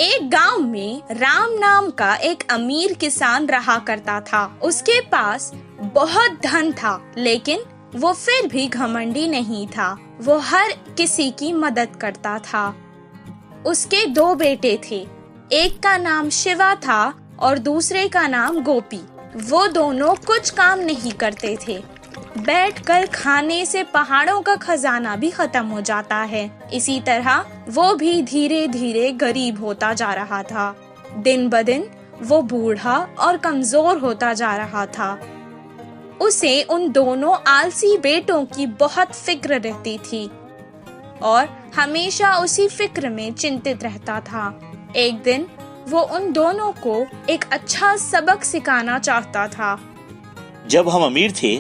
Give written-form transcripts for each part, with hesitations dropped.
एक गांव में राम नाम का एक अमीर किसान रहा करता था। उसके पास बहुत धन था, लेकिन वो फिर भी घमंडी नहीं था। वो हर किसी की मदद करता था। उसके दो बेटे थे, एक का नाम शिवा था और दूसरे का नाम गोपी। वो दोनों कुछ काम नहीं करते थे। बैठकर खाने से पहाड़ों का खजाना भी खत्म हो जाता है। इसी तरह वो भी धीरे धीरे गरीब होता जा रहा था। दिन ब दिन वो बूढ़ा और कमजोर होता जा रहा था। उसे उन दोनों आलसी बेटों की बहुत फिक्र रहती थी और हमेशा उसी फिक्र में चिंतित रहता था। एक दिन वो उन दोनों को एक अच्छा सबक सिखाना चाहता था। जब हम अमीर थे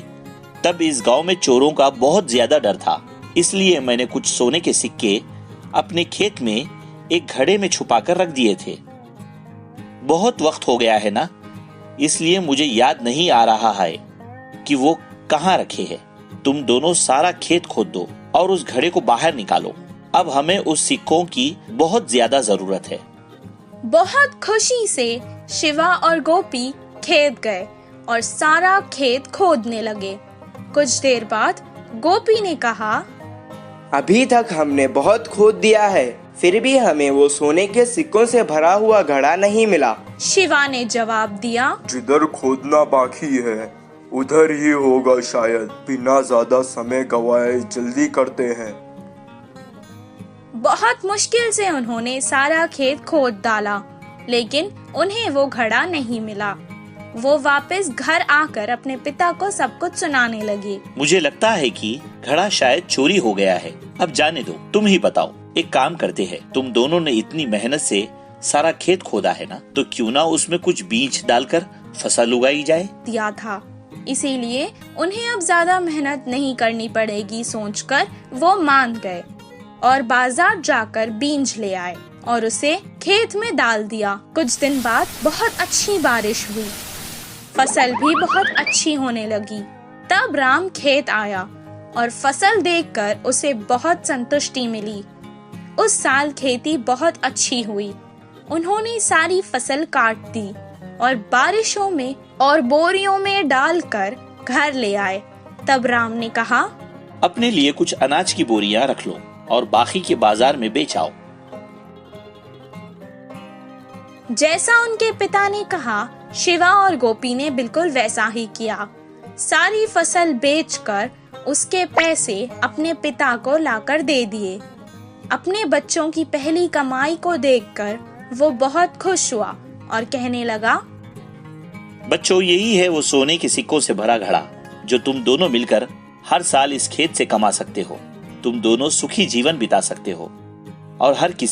तब इस गांव में चोरों का बहुत ज्यादा डर था। इसलिए मैंने कुछ सोने के सिक्के अपने खेत में एक घड़े में छुपा कर रख दिए थे। बहुत वक्त हो गया है ना, इसलिए मुझे याद नहीं आ रहा है कि वो कहाँ रखे हैं। तुम दोनों सारा खेत खोद दो और उस घड़े को बाहर निकालो। अब हमें उस सिक्कों की बहुत ज्यादा जरूरत है। बहुत खुशी से शिवा और गोपी खेत गए और सारा खेत खोदने लगे। कुछ देर बाद गोपी ने कहा, अभी तक हमने बहुत खोद दिया है, फिर भी हमें वो सोने के सिक्कों से भरा हुआ घड़ा नहीं मिला। शिवा ने जवाब दिया, जिधर खोदना बाकी है उधर ही होगा शायद। बिना ज्यादा समय गवाए जल्दी करते हैं। बहुत मुश्किल से उन्होंने सारा खेत खोद डाला, लेकिन उन्हें वो घड़ा नहीं मिला। वो वापस घर आकर अपने पिता को सब कुछ सुनाने लगी। मुझे लगता है कि घड़ा शायद चोरी हो गया है। अब जाने दो, तुम ही बताओ। एक काम करते हैं, तुम दोनों ने इतनी मेहनत से सारा खेत खोदा है ना, तो क्यों ना उसमें कुछ बीज डालकर फसल उगाई जाए। दिया था, इसीलिए उन्हें अब ज्यादा मेहनत नहीं करनी पड़ेगी सोचकर वो मान गए और बाजार जाकर बीज ले आए और उसे खेत में डाल दिया। कुछ दिन बाद बहुत अच्छी बारिश हुई, फसल भी बहुत अच्छी होने लगी। तब राम खेत आया और फसल देखकर उसे बहुत संतुष्टि मिली। उस साल खेती बहुत अच्छी हुई। उन्होंने सारी फसल काट दी और बारिशों में और बोरियों में डालकर घर ले आए। तब राम ने कहा, अपने लिए कुछ अनाज की बोरियां रख लो और बाकी के बाजार में बेच आओ। जैसा उनके पिता ने कहा, शिवा और गोपी ने बिल्कुल वैसा ही किया। सारी फसल बेचकर उसके पैसे अपने पिता को लाकर दे दिए। अपने बच्चों की पहली कमाई को देखकर वो बहुत खुश हुआ और कहने लगा, बच्चों, यही है वो सोने के सिक्कों से भरा घड़ा जो तुम दोनों मिलकर हर साल इस खेत से कमा सकते हो। तुम दोनों सुखी जीवन बिता सकते हो और हर किसी